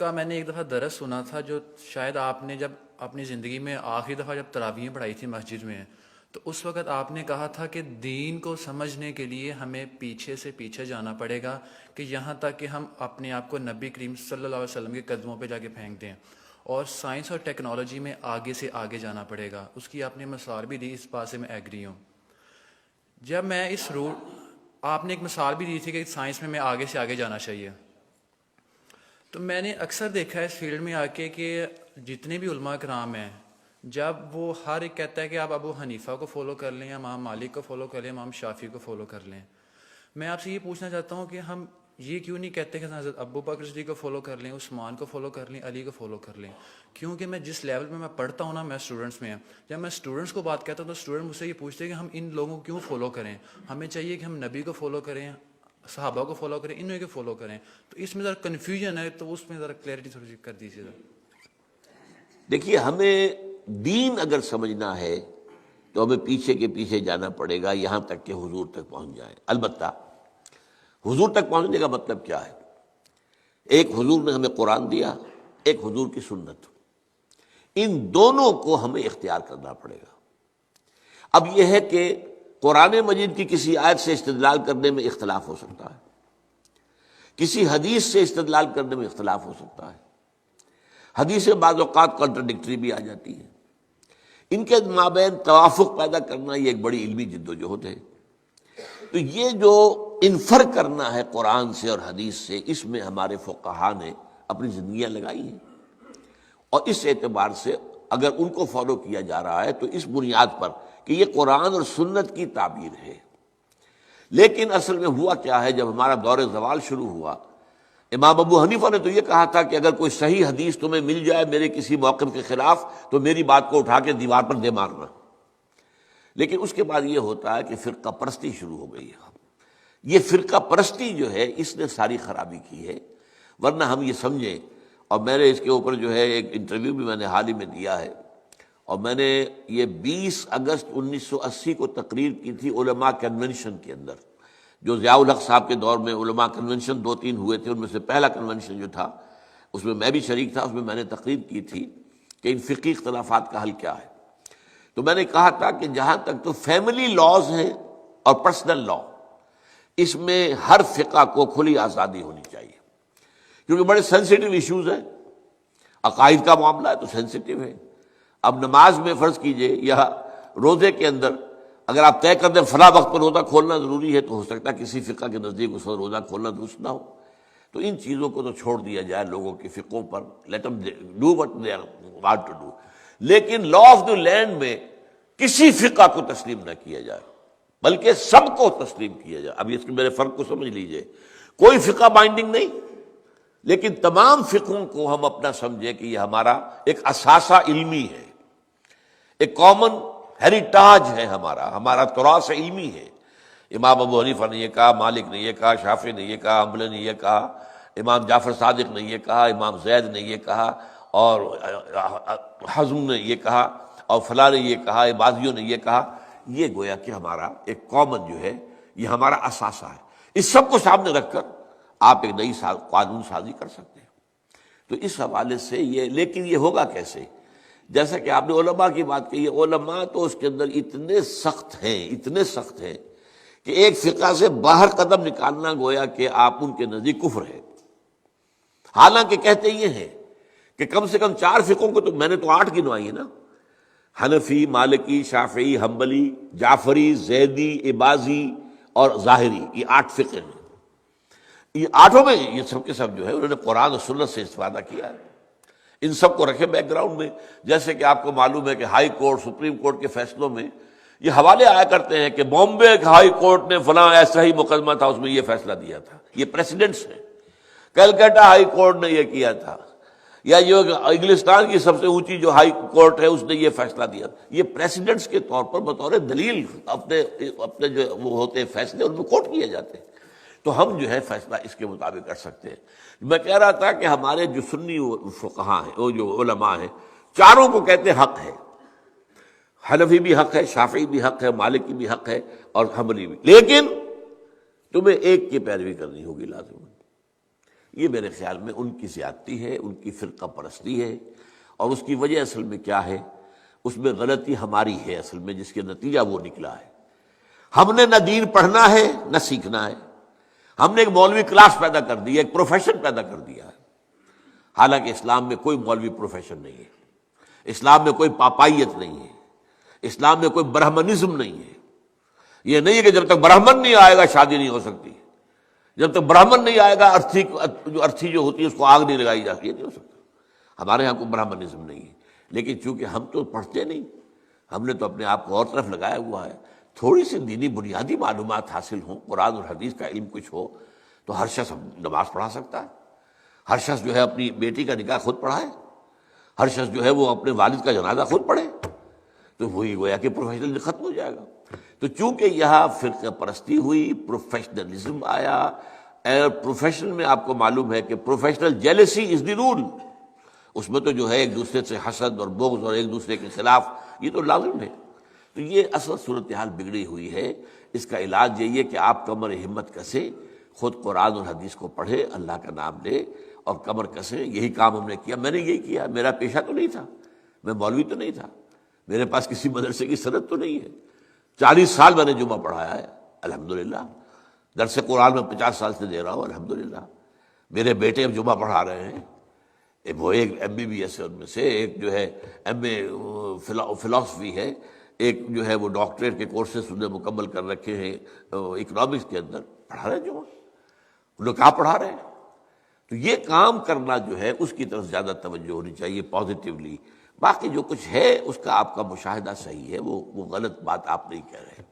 کا میں نے ایک دفعہ درس سنا تھا، جو شاید آپ نے جب اپنی زندگی میں آخری دفعہ جب تراویح پڑھائی تھی مسجد میں، تو اس وقت آپ نے کہا تھا کہ دین کو سمجھنے کے لیے ہمیں پیچھے سے پیچھے جانا پڑے گا، کہ یہاں تک کہ ہم اپنے آپ کو نبی کریم صلی اللہ علیہ وسلم کے قدموں پہ جا کے پھینک دیں، اور سائنس اور ٹیکنالوجی میں آگے سے آگے جانا پڑے گا۔ اس کی آپ نے مثال بھی دی، اس بات سے میں ایگری ہوں۔ جب میں اس آپ نے ایک مثال بھی دی تھی کہ سائنس میں آگے سے آگے جانا چاہیے، تو میں نے اکثر دیکھا ہے اس فیلڈ میں آ کے کہ جتنے بھی علماء کرام ہیں، جب وہ ہر ایک کہتا ہے کہ آپ ابو حنیفہ کو فالو کر لیں، امام مالک کو فالو کر لیں، امام شافعی کو فالو کر لیں، میں آپ سے یہ پوچھنا چاہتا ہوں کہ ہم یہ کیوں نہیں کہتے کہ حضرت ابو بکر صدیق کو فالو کر لیں، عثمان کو فالو کر لیں، علی کو فالو کر لیں؟ کیونکہ میں جس لیول میں پڑھتا ہوں نا، میں اسٹوڈنٹس میں، جب میں اسٹوڈنٹس کو بات کہتا ہوں تو اسٹوڈنٹ مجھ سے یہ پوچھتے ہیں کہ ہم ان لوگوں کو کیوں فالو کریں، ہمیں چاہیے کہ ہم نبی کو فالو کریں، صحابہ کو فالو کریں، انہیں کو فالو کریں۔ تو اس میں ذرا کنفیوژن ہے، تو اس میں ذرا کلیئرٹی تھوڑی سی کر دیجیے ذرا۔ دیکھیے، ہمیں دین اگر سمجھنا ہے تو ہمیں پیچھے کے پیچھے جانا پڑے گا یہاں تک کہ حضور تک پہنچ جائیں۔ البتہ حضور تک پہنچنے کا مطلب کیا ہے؟ ایک حضور نے ہمیں قرآن دیا، ایک حضور کی سنت، ان دونوں کو ہمیں اختیار کرنا پڑے گا۔ اب یہ ہے کہ قرآن مجید کی کسی آیت سے استدلال کرنے میں اختلاف ہو سکتا ہے، کسی حدیث سے استدلال کرنے میں اختلاف ہو سکتا ہے، حدیثیں بعض اوقات کنٹراڈکٹری بھی آ جاتی ہیں۔ ان کے مابین توافق پیدا کرنا یہ ایک بڑی علمی جدوجہد ہے۔ تو یہ جو انفر کرنا ہے قرآن سے اور حدیث سے، اس میں ہمارے فقہا نے اپنی زندگیاں لگائی ہیں، اور اس اعتبار سے اگر ان کو فالو کیا جا رہا ہے تو اس بنیاد پر کہ یہ قرآن اور سنت کی تعبیر ہے۔ لیکن اصل میں ہوا کیا ہے، جب ہمارا دور زوال شروع ہوا، امام ابو حنیفہ نے تو یہ کہا تھا کہ اگر کوئی صحیح حدیث تمہیں مل جائے میرے کسی موقف کے خلاف تو میری بات کو اٹھا کے دیوار پر دے مارنا۔ لیکن اس کے بعد یہ ہوتا ہے کہ فرقہ پرستی شروع ہو گئی ہے۔ یہ فرقہ پرستی جو ہے اس نے ساری خرابی کی ہے، ورنہ ہم یہ سمجھیں، اور میں نے اس کے اوپر جو ہے ایک انٹرویو بھی میں نے حال ہی میں دیا ہے، اور میں نے یہ 20 اگست 1980 کو تقریر کی تھی علماء کنونشن کے اندر، جو ضیاء الحق صاحب کے دور میں علماء کنونشن 2-3 ہوئے تھے، ان میں سے پہلا کنونشن جو تھا اس میں بھی شریک تھا۔ اس میں میں نے تقریر کی تھی کہ ان فقہی اختلافات کا حل کیا ہے۔ تو میں نے کہا تھا کہ جہاں تک تو فیملی لاز ہیں اور پرسنل لا، اس میں ہر فقہ کو کھلی آزادی ہونی چاہیے، کیونکہ بڑے سینسیٹیو ایشوز ہیں۔ عقائد کا معاملہ ہے تو سینسیٹیو ہے۔ اب نماز میں فرض کیجئے یا روزے کے اندر اگر آپ طے کر دیں فلاں وقت پر روزہ کھولنا ضروری ہے، تو ہو سکتا ہے کسی فقہ کے نزدیک اس وقت روزہ کھولنا درست نہ ہو۔ تو ان چیزوں کو تو چھوڑ دیا جائے لوگوں کے فقہوں پر، let them do what they want to do۔ لیکن لا آف دی لینڈ میں کسی فقہ کو تسلیم نہ کیا جائے، بلکہ سب کو تسلیم کیا جائے۔ اب اس میرے فرق کو سمجھ لیجئے، کوئی فقہ بائنڈنگ نہیں، لیکن تمام فقہوں کو ہم اپنا سمجھے کہ یہ ہمارا ایک اثاثہ علمی ہے، ایک کامن ہیریٹاج ہے، ہمارا تراث علمی ہے۔ امام ابو حنیفہ نے یہ کہا، مالک نے یہ کہا، شافعی نے یہ کہا، حنبلی نے یہ کہا، امام جعفر صادق نے یہ کہا، امام زید نے یہ کہا، اور حزم نے یہ کہا، اور فلاں نے یہ کہا، بازیوں نے یہ کہا۔ یہ گویا کہ ہمارا ایک کامن جو ہے، یہ ہمارا اثاثہ ہے۔ اس سب کو سامنے رکھ کر آپ ایک نئی قانون سازی کر سکتے ہیں۔ تو اس حوالے سے یہ، لیکن یہ ہوگا کیسے؟ جیسا کہ آپ نے علماء کی بات کی، علماء تو اس کے اندر اتنے سخت ہیں کہ ایک فقہ سے باہر قدم نکالنا گویا کہ آپ ان کے نزدیک کفر ہے۔ حالانکہ کہتے یہ ہیں کہ کم سے کم 4 فقہوں کو، تو میں نے تو 8 گنوائی ہے نا، حنفی، مالکی، شافعی، حنبلی، جعفری، زیدی، عباضی اور ظاہری، یہ 8 فقہ ہیں۔ یہ 8 میں یہ سب کے سب جو ہے انہوں نے قرآن اور سنت سے استفادہ کیا ہے۔ ان سب کو رکھے بیک گراؤنڈ میں، جیسے کہ آپ کو معلوم ہے کہ ہائی کورٹ، سپریم کورٹ کے فیصلوں میں یہ حوالے آیا کرتے ہیں کہ بامبے ہائی کورٹ نے فلاں ایسا ہی مقدمہ تھا، اس میں یہ فیصلہ دیا تھا۔ یہ پریسیڈنٹس ہیں۔ کلکتہ ہائی کورٹ نے یہ کیا تھا، یا جو انگلستان کی سب سے اونچی جو ہائی کورٹ ہے اس نے یہ فیصلہ دیا۔ یہ پریسیڈنٹس کے طور پر بطور دلیل اپنے جو وہ ہوتے ہیں فیصلے، ان کو کوٹ کیے جاتے ہیں۔ تو ہم جو ہے فیصلہ اس کے مطابق کر سکتے ہیں۔ میں کہہ رہا تھا کہ ہمارے جو سنی فقہاء ہیں، وہ جو علماء ہیں، چاروں کو کہتے ہیں حق ہے۔ حنفی بھی حق ہے، شافعی بھی حق ہے، مالکی بھی حق ہے، اور حنبلی بھی۔ لیکن تمہیں ایک کی پیروی کرنی ہوگی لازم۔ یہ میرے خیال میں ان کی زیادتی ہے، ان کی فرقہ پرستی ہے، اور اس کی وجہ اصل میں کیا ہے؟ اس میں غلطی ہماری ہے اصل میں، جس کے نتیجہ وہ نکلا ہے۔ ہم نے نہ دین پڑھنا ہے نہ سیکھنا ہے، ہم نے ایک مولوی کلاس پیدا کر دی ہے، ایک پروفیشن پیدا کر دیا ہے، حالانکہ اسلام میں کوئی مولوی پروفیشن نہیں ہے، اسلام میں کوئی پاپائیت نہیں ہے، اسلام میں کوئی برہمنزم نہیں ہے۔ یہ نہیں ہے کہ جب تک برہمن نہیں آئے گا شادی نہیں ہو سکتی، جب تک برہمن نہیں آئے گا ارتھی جو ہوتی ہے اس کو آگ نہیں لگائی جاتی، یہ نہیں ہو سکتا۔ ہمارے ہاں کوئی برہمنزم نہیں ہے، لیکن چونکہ ہم تو پڑھتے نہیں، ہم نے تو اپنے آپ کو اور طرف لگایا ہوا ہے۔ تھوڑی سی دینی بنیادی معلومات حاصل ہوں، قرآن اور حدیث کا علم کچھ ہو، تو ہر شخص نماز پڑھا سکتا ہے، ہر شخص جو ہے اپنی بیٹی کا نکاح خود پڑھائے، ہر شخص جو ہے وہ اپنے والد کا جنازہ خود پڑھے، تو وہی گویا کہ پروفیشنل ختم ہو جائے گا۔ تو چونکہ یہاں فرقہ پرستی ہوئی، پروفیشنلزم آیا، اور پروفیشن میں آپ کو معلوم ہے کہ پروفیشنل جیلسی از دی رول، اس میں تو جو ہے ایک دوسرے سے حسد اور بغض اور ایک دوسرے کے خلاف، یہ تو لازم ہے۔ تو یہ اصل صورتحال بگڑی ہوئی ہے۔ اس کا علاج یہی ہے کہ آپ کمر ہمت کسے، خود قرآن اور حدیث کو پڑھے، اللہ کا نام لے اور کمر کسے۔ یہی کام ہم نے کیا، میں نے یہی کیا۔ میرا پیشہ تو نہیں تھا، میں مولوی تو نہیں تھا، میرے پاس کسی مدرسے کی سند تو نہیں ہے، 40 سال میں نے جمعہ پڑھایا ہے الحمدللہ، درس قرآن میں 50 سال سے دے رہا ہوں الحمدللہ۔ میرے بیٹے اب جمعہ پڑھا رہے ہیں، وہ ایک MBBS ہے ان میں سے، ایک جو ہے MA فلاسفی ہے، ایک جو ہے وہ ڈاکٹریٹ کے کورسز انہیں مکمل کر رکھے ہیں اکنامکس کے اندر، پڑھا رہے ہیں جمعہ۔ ان لوگ کہاں پڑھا رہے ہیں؟ تو یہ کام کرنا جو ہے اس کی طرف زیادہ توجہ ہونی چاہیے پازیٹیولی۔ باقی جو کچھ ہے اس کا آپ کا مشاہدہ صحیح ہے، وہ غلط بات آپ نہیں کہہ رہے۔